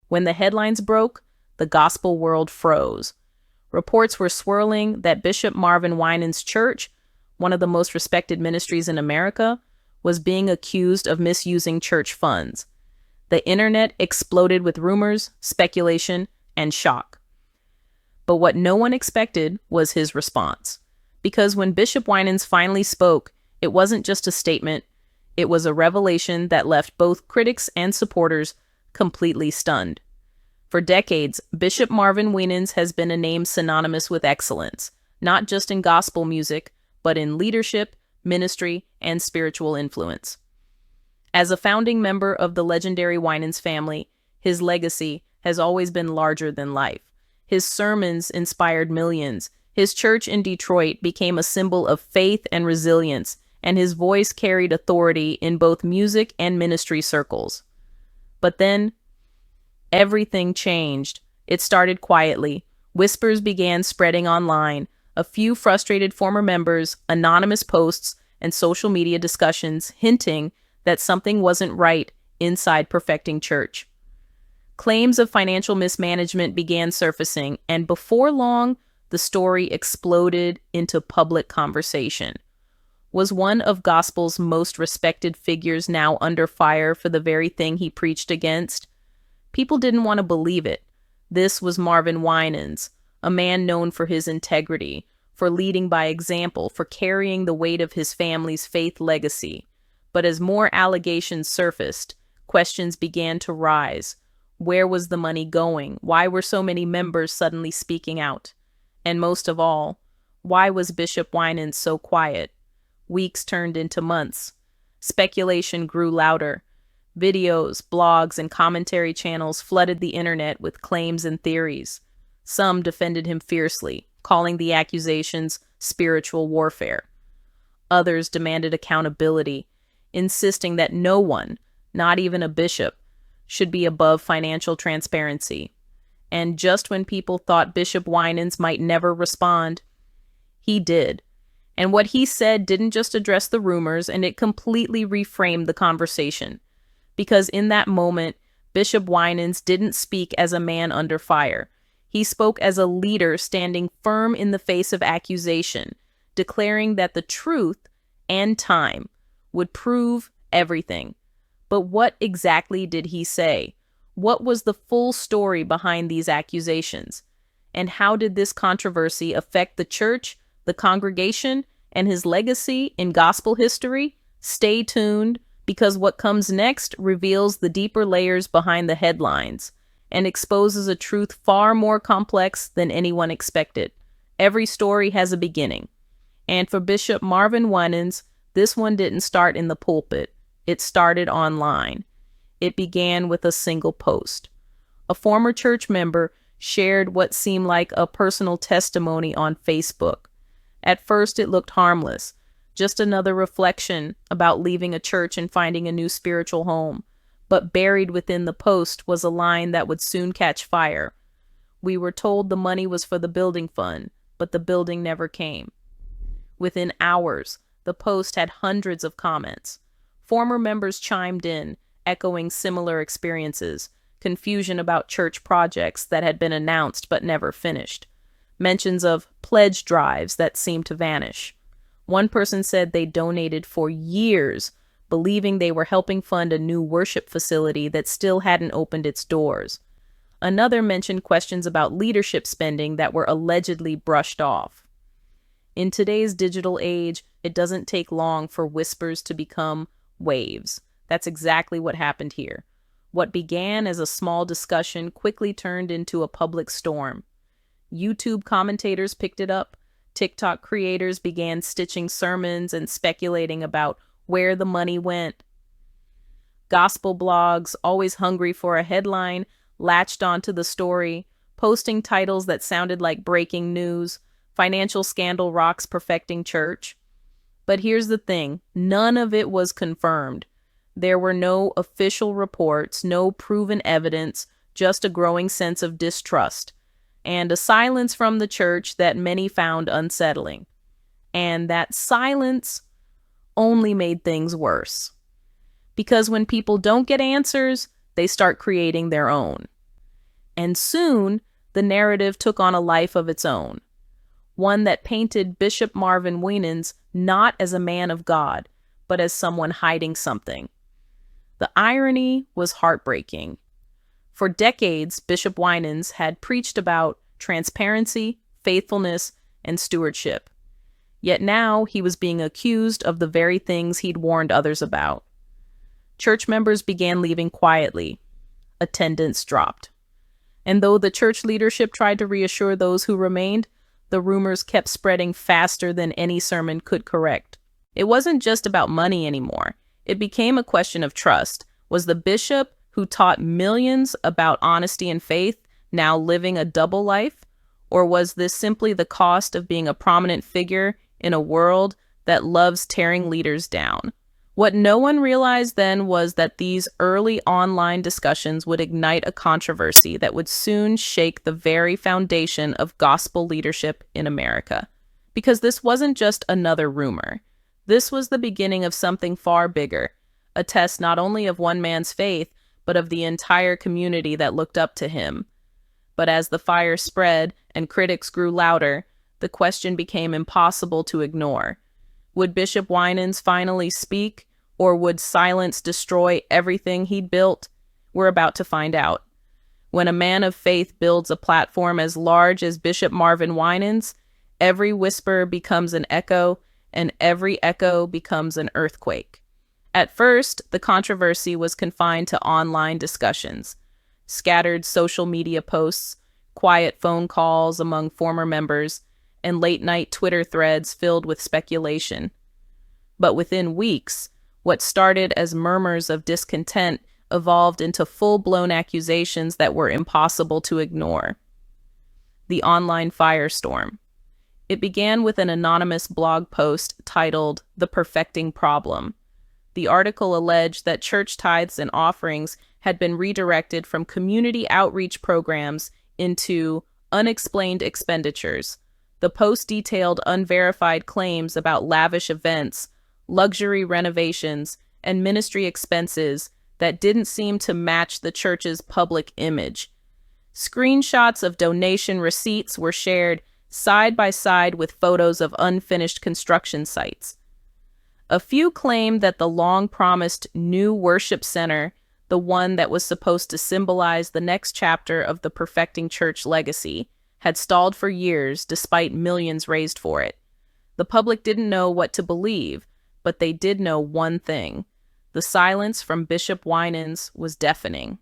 When the headlines broke, the gospel world froze. Reports were swirling that Bishop Marvin Winans' church, one of the most respected ministries in America, was being accused of misusing church funds. The internet exploded with rumors, speculation, and shock. But what no one expected was his response. Because when Bishop Winans finally spoke, it wasn't just a statement, it was a revelation that left both critics and supporters completely stunned. For decades, Bishop Marvin Winans has been a name synonymous with excellence, not just in gospel music, but in leadership, ministry, and spiritual influence. As a founding member of the legendary Winans family, his legacy has always been larger than life. His sermons inspired millions. His church in Detroit became a symbol of faith and resilience, and his voice carried authority in both music and ministry circles. But then, everything changed. It started quietly. Whispers began spreading online. A few frustrated former members, anonymous posts, and social media discussions hinting that something wasn't right inside Perfecting Church. Claims of financial mismanagement began surfacing, and before long, the story exploded into public conversation. Was one of gospel's most respected figures now under fire for the very thing he preached against? People didn't want to believe it. This was Marvin Winans, a man known for his integrity, for leading by example, for carrying the weight of his family's faith legacy. But as more allegations surfaced, questions began to rise. Where was the money going? Why were so many members suddenly speaking out? And most of all, why was Bishop Winans so quiet? Weeks turned into months. Speculation grew louder. Videos, blogs, and commentary channels flooded the internet with claims and theories. Some defended him fiercely, calling the accusations spiritual warfare. Others demanded accountability, insisting that no one, not even a bishop, should be above financial transparency. And just when people thought Bishop Winans might never respond, he did. And what he said didn't just address the rumors, and it completely reframed the conversation. Because in that moment, Bishop Winans didn't speak as a man under fire. He spoke as a leader standing firm in the face of accusation, declaring that the truth and time would prove everything. But what exactly did he say? What was the full story behind these accusations? And how did this controversy affect the church, the congregation, and his legacy in gospel history? Stay tuned, because what comes next reveals the deeper layers behind the headlines and exposes a truth far more complex than anyone expected. Every story has a beginning. And for Bishop Marvin Winans, this one didn't start in the pulpit. It started online. It began with a single post. A former church member shared what seemed like a personal testimony on Facebook. At first, it looked harmless, just another reflection about leaving a church and finding a new spiritual home. But buried within the post was a line that would soon catch fire. We were told the money was for the building fund, but the building never came. Within hours, the post had hundreds of comments. Former members chimed in, echoing similar experiences, confusion about church projects that had been announced but never finished, mentions of pledge drives that seemed to vanish. One person said they donated for years, believing they were helping fund a new worship facility that still hadn't opened its doors. Another mentioned questions about leadership spending that were allegedly brushed off. In today's digital age, it doesn't take long for whispers to become waves. That's exactly what happened here. What began as a small discussion quickly turned into a public storm. YouTube commentators picked it up. TikTok creators began stitching sermons and speculating about where the money went. Gospel blogs, always hungry for a headline, latched onto the story, posting titles that sounded like breaking news. Financial scandal rocks Perfecting Church. But here's the thing, none of it was confirmed. There were no official reports, no proven evidence, just a growing sense of distrust, and a silence from the church that many found unsettling. And that silence only made things worse. Because when people don't get answers, they start creating their own. And soon, the narrative took on a life of its own, one that painted Bishop Marvin Winans not as a man of God, but as someone hiding something. The irony was heartbreaking. For decades, Bishop Winans had preached about transparency, faithfulness, and stewardship. Yet now he was being accused of the very things he'd warned others about. Church members began leaving quietly. Attendance dropped. And though the church leadership tried to reassure those who remained, the rumors kept spreading faster than any sermon could correct. It wasn't just about money anymore. It became a question of trust. Was the bishop who taught millions about honesty and faith now living a double life? Or was this simply the cost of being a prominent figure in a world that loves tearing leaders down? What no one realized then was that these early online discussions would ignite a controversy that would soon shake the very foundation of gospel leadership in America. Because this wasn't just another rumor. This was the beginning of something far bigger, a test not only of one man's faith, but of the entire community that looked up to him. But as the fire spread and critics grew louder, the question became impossible to ignore. Would Bishop Winans finally speak? Or would silence destroy everything he'd built? We're about to find out. When a man of faith builds a platform as large as Bishop Marvin Winans, every whisper becomes an echo, and every echo becomes an earthquake. At first, the controversy was confined to online discussions, scattered social media posts, quiet phone calls among former members, and late-night Twitter threads filled with speculation. But within weeks, what started as murmurs of discontent evolved into full-blown accusations that were impossible to ignore. The online firestorm. It began with an anonymous blog post titled "The Perfecting Problem." The article alleged that church tithes and offerings had been redirected from community outreach programs into unexplained expenditures. The post detailed unverified claims about lavish events, luxury renovations, and ministry expenses that didn't seem to match the church's public image. Screenshots of donation receipts were shared side by side with photos of unfinished construction sites. A few claimed that the long-promised new worship center, the one that was supposed to symbolize the next chapter of the Perfecting Church legacy, had stalled for years despite millions raised for it. The public didn't know what to believe, but they did know one thing. The silence from Bishop Winans was deafening.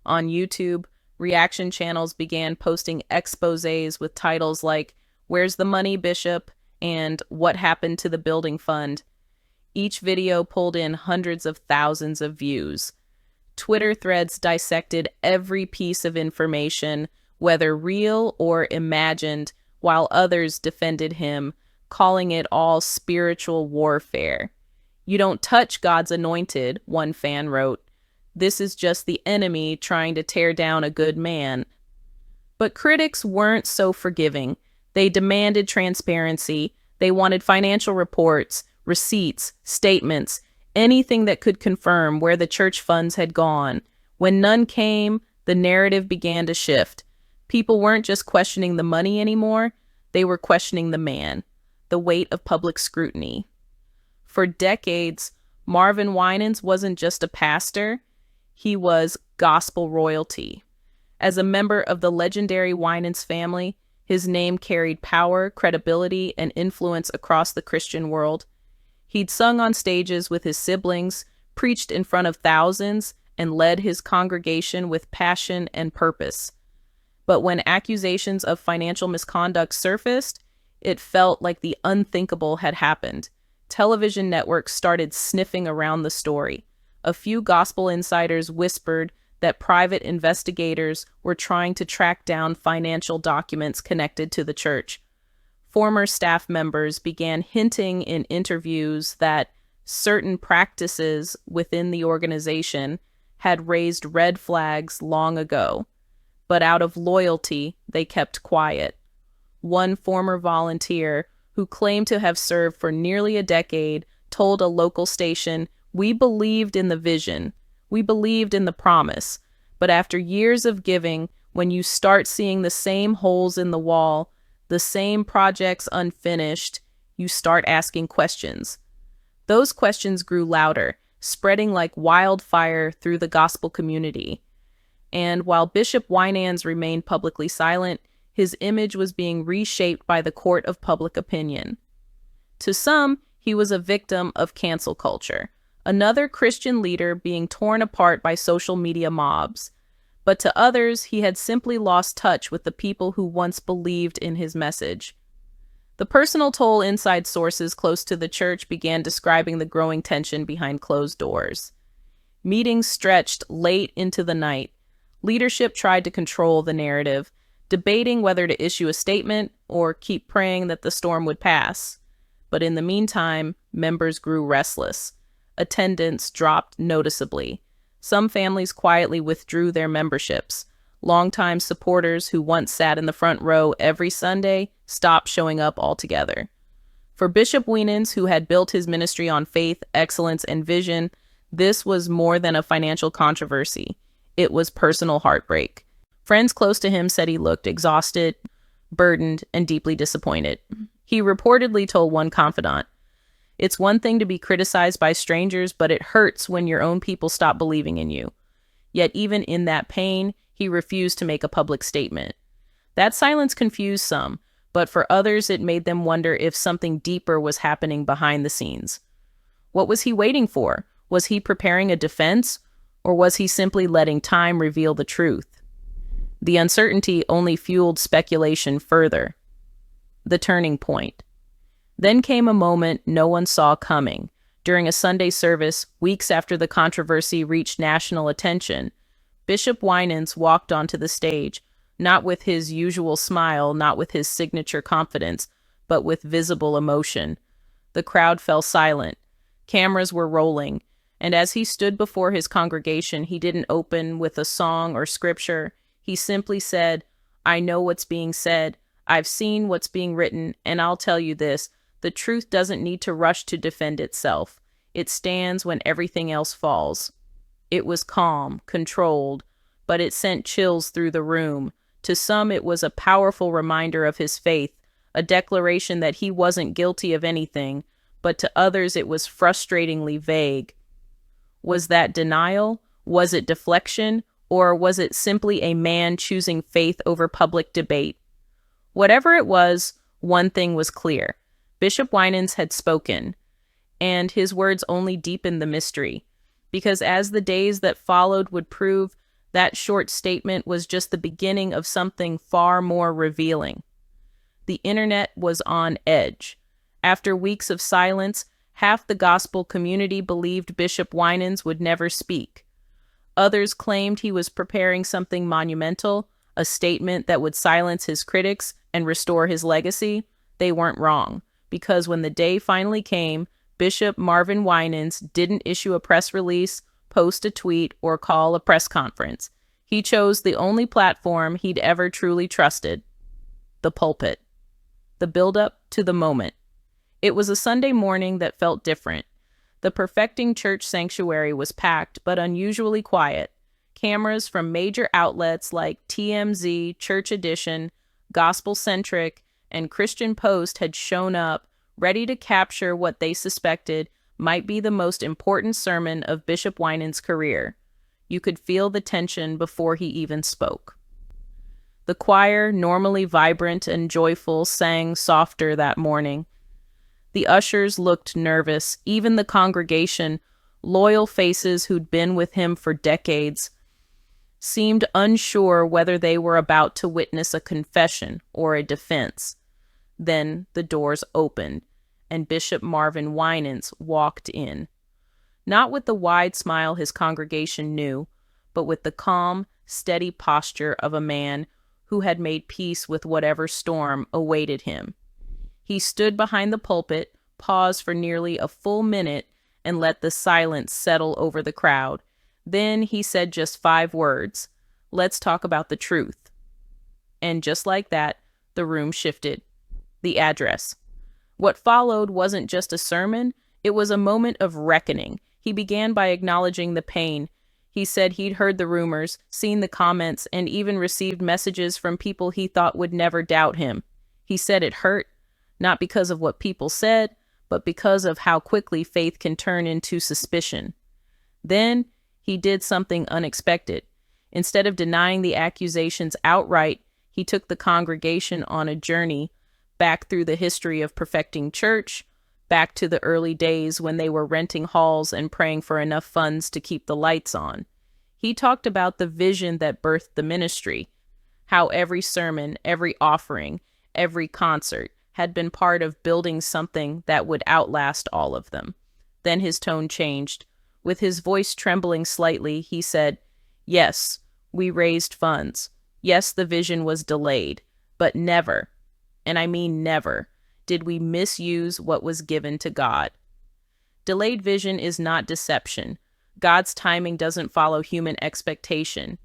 On YouTube, reaction channels began posting exposés with titles like, "Where's the money, Bishop?" and "What happened to the building fund?" Each video pulled in hundreds of thousands of views. Twitter threads dissected every piece of information, whether real or imagined, while others defended him, calling it all spiritual warfare. "You don't touch God's anointed," one fan wrote. "This is just the enemy trying to tear down a good man." But critics weren't so forgiving. They demanded transparency. They wanted financial reports, receipts, statements, anything that could confirm where the church funds had gone. When none came, the narrative began to shift. People weren't just questioning the money anymore. They were questioning the man, the weight of public scrutiny. For decades, Marvin Winans wasn't just a pastor, he was gospel royalty. As a member of the legendary Winans family, his name carried power, credibility, and influence across the Christian world. He'd sung on stages with his siblings, preached in front of thousands, and led his congregation with passion and purpose. But when accusations of financial misconduct surfaced, it felt like the unthinkable had happened. Television networks started sniffing around the story. A few gospel insiders whispered that private investigators were trying to track down financial documents connected to the church. Former staff members began hinting in interviews that certain practices within the organization had raised red flags long ago. But out of loyalty, they kept quiet. One former volunteer, who claimed to have served for nearly a decade, told a local station, "We believed in the vision. We believed in the promise. But after years of giving, When you start seeing the same holes in the wall, the same projects unfinished, you start asking questions. Those questions grew louder, spreading like wildfire through the gospel community. And while Bishop Winans remained publicly silent, his image was being reshaped by the court of public opinion. To some, he was a victim of cancel culture, another Christian leader being torn apart by social media mobs. But to others, he had simply lost touch with the people who once believed in his message. The personal toll inside sources close to the church began describing the growing tension behind closed doors. Meetings stretched late into the night. Leadership tried to control the narrative, debating whether to issue a statement or keep praying that the storm would pass. But in the meantime, members grew restless. Attendance dropped noticeably. Some families quietly withdrew their memberships. Longtime supporters who once sat in the front row every Sunday stopped showing up altogether. For Bishop Winans, who had built his ministry on faith, excellence, and vision, this was more than a financial controversy. It was personal heartbreak. Friends close to him said he looked exhausted, burdened, and deeply disappointed. He reportedly told one confidant, "It's one thing to be criticized by strangers, but it hurts when your own people stop believing in you." Yet even in that pain, he refused to make a public statement. That silence confused some, but for others it made them wonder if something deeper was happening behind the scenes. What was he waiting for? Was he preparing a defense, or was he simply letting time reveal the truth? The uncertainty only fueled speculation further. The turning point. Then came a moment no one saw coming. During a Sunday service, weeks after the controversy reached national attention, Bishop Winans walked onto the stage, not with his usual smile, not with his signature confidence, but with visible emotion. The crowd fell silent. Cameras were rolling, and as he stood before his congregation, he didn't open with a song or scripture. He simply said, "I know what's being said. I've seen what's being written, and I'll tell you this. The truth doesn't need to rush to defend itself. It stands when everything else falls." It was calm, controlled, but it sent chills through the room. To some, it was a powerful reminder of his faith, a declaration that he wasn't guilty of anything, but to others it was frustratingly vague. Was that denial? Was it deflection? Or was it simply a man choosing faith over public debate? Whatever it was, one thing was clear. Bishop Winans had spoken, and his words only deepened the mystery, because as the days that followed would prove, that short statement was just the beginning of something far more revealing. The internet was on edge. After weeks of silence, half the gospel community believed Bishop Winans would never speak. Others claimed he was preparing something monumental, a statement that would silence his critics and restore his legacy. They weren't wrong, because when the day finally came, Bishop Marvin Winans didn't issue a press release, post a tweet, or call a press conference. He chose the only platform he'd ever truly trusted, the pulpit. The build-up to the moment. It was a Sunday morning that felt different. The Perfecting Church sanctuary was packed, but unusually quiet. Cameras from major outlets like TMZ, Church Edition, Gospel Centric, and Christian Post had shown up, ready to capture what they suspected might be the most important sermon of Bishop Winans' career. You could feel the tension before he even spoke. The choir, normally vibrant and joyful, sang softer that morning. The ushers looked nervous. Even the congregation, loyal faces who'd been with him for decades, seemed unsure whether they were about to witness a confession or a defense. Then the doors opened, and Bishop Marvin Winans walked in. Not with the wide smile his congregation knew, but with the calm, steady posture of a man who had made peace with whatever storm awaited him. He stood behind the pulpit, paused for nearly a full minute, and let the silence settle over the crowd. Then he said just 5 words, "Let's talk about the truth." And just like that, the room shifted. The address. What followed wasn't just a sermon, it was a moment of reckoning. He began by acknowledging the pain. He said he'd heard the rumors, seen the comments, and even received messages from people he thought would never doubt him. He said it hurt, not because of what people said, but because of how quickly faith can turn into suspicion. Then he did something unexpected. Instead of denying the accusations outright, he took the congregation on a journey back through the history of perfecting church, back to the early days when they were renting halls and praying for enough funds to keep the lights on. He talked about the vision that birthed the ministry, how every sermon, every offering, every concert had been part of building something that would outlast all of them. Then his tone changed. With his voice trembling slightly, he said, "Yes, we raised funds. Yes, the vision was delayed, but never, and I mean never, did we misuse what was given to God." Delayed vision is not deception. God's timing doesn't follow human expectation.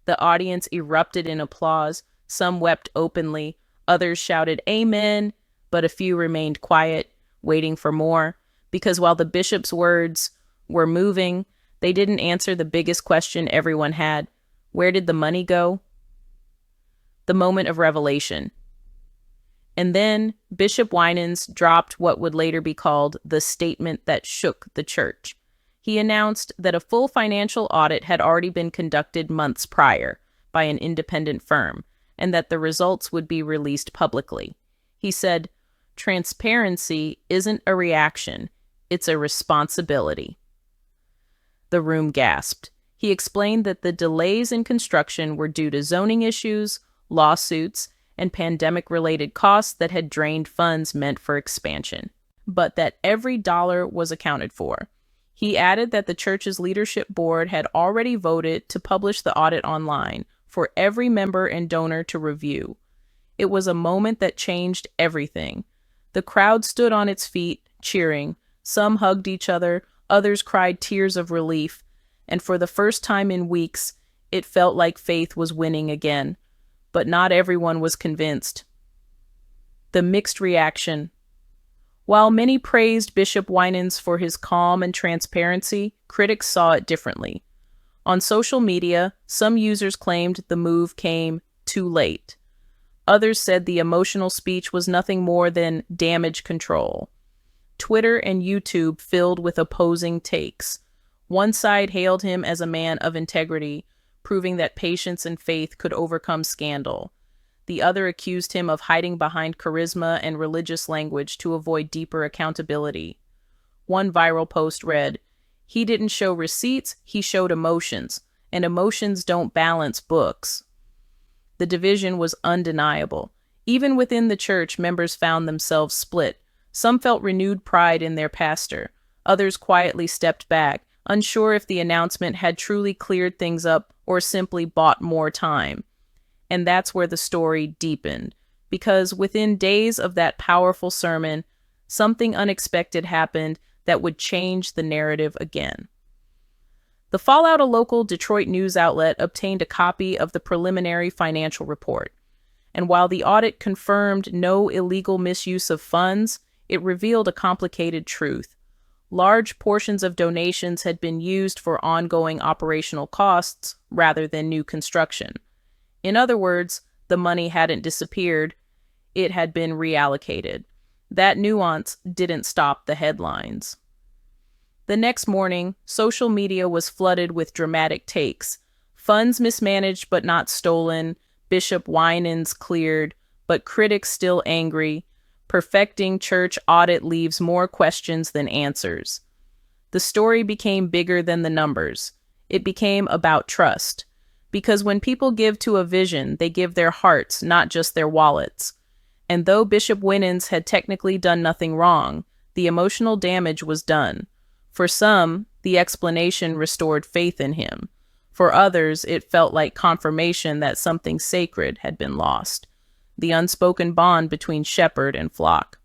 The audience erupted in applause. Some wept openly. Others shouted amen, but a few remained quiet, waiting for more, because while the bishop's words were moving, they didn't answer the biggest question everyone had. Where did the money go? The moment of revelation. And then Bishop Winans dropped what would later be called the statement that shook the church. He announced that a full financial audit had already been conducted months prior by an independent firm, and that the results would be released publicly. He said, "Transparency isn't a reaction, it's a responsibility." The room gasped. He explained that the delays in construction were due to zoning issues, lawsuits, and pandemic-related costs that had drained funds meant for expansion, but that every dollar was accounted for. He added that the church's leadership board had already voted to publish the audit online for every member and donor to review. It was a moment that changed everything. The crowd stood on its feet, cheering. Some hugged each other, others cried tears of relief, and for the first time in weeks, it felt like faith was winning again. But not everyone was convinced. The mixed reaction. While many praised Bishop Winans for his calm and transparency, critics saw it differently. On social media, some users claimed the move came too late. Others said the emotional speech was nothing more than damage control. Twitter and YouTube filled with opposing takes. One side hailed him as a man of integrity, proving that patience and faith could overcome scandal. The other accused him of hiding behind charisma and religious language to avoid deeper accountability. One viral post read, "He didn't show receipts, he showed emotions, and emotions don't balance books." The division was undeniable. Even within the church, members found themselves split. Some felt renewed pride in their pastor. Others quietly stepped back, unsure if the announcement had truly cleared things up or simply bought more time. And that's where the story deepened, because within days of that powerful sermon, something unexpected happened that would change the narrative again. The fallout, a local Detroit news outlet obtained a copy of the preliminary financial report. And while the audit confirmed no illegal misuse of funds, it revealed a complicated truth. Large portions of donations had been used for ongoing operational costs rather than new construction. In other words, the money hadn't disappeared, it had been reallocated. That nuance didn't stop the headlines. The next morning, social media was flooded with dramatic takes. Funds mismanaged but not stolen, Bishop Winans cleared, but critics still angry. Perfecting church audit leaves more questions than answers. The story became bigger than the numbers. It became about trust. Because when people give to a vision, they give their hearts, not just their wallets. And though Bishop Winans had technically done nothing wrong, the emotional damage was done. For some, the explanation restored faith in him. For others, it felt like confirmation that something sacred had been lost. The unspoken bond between shepherd and flock.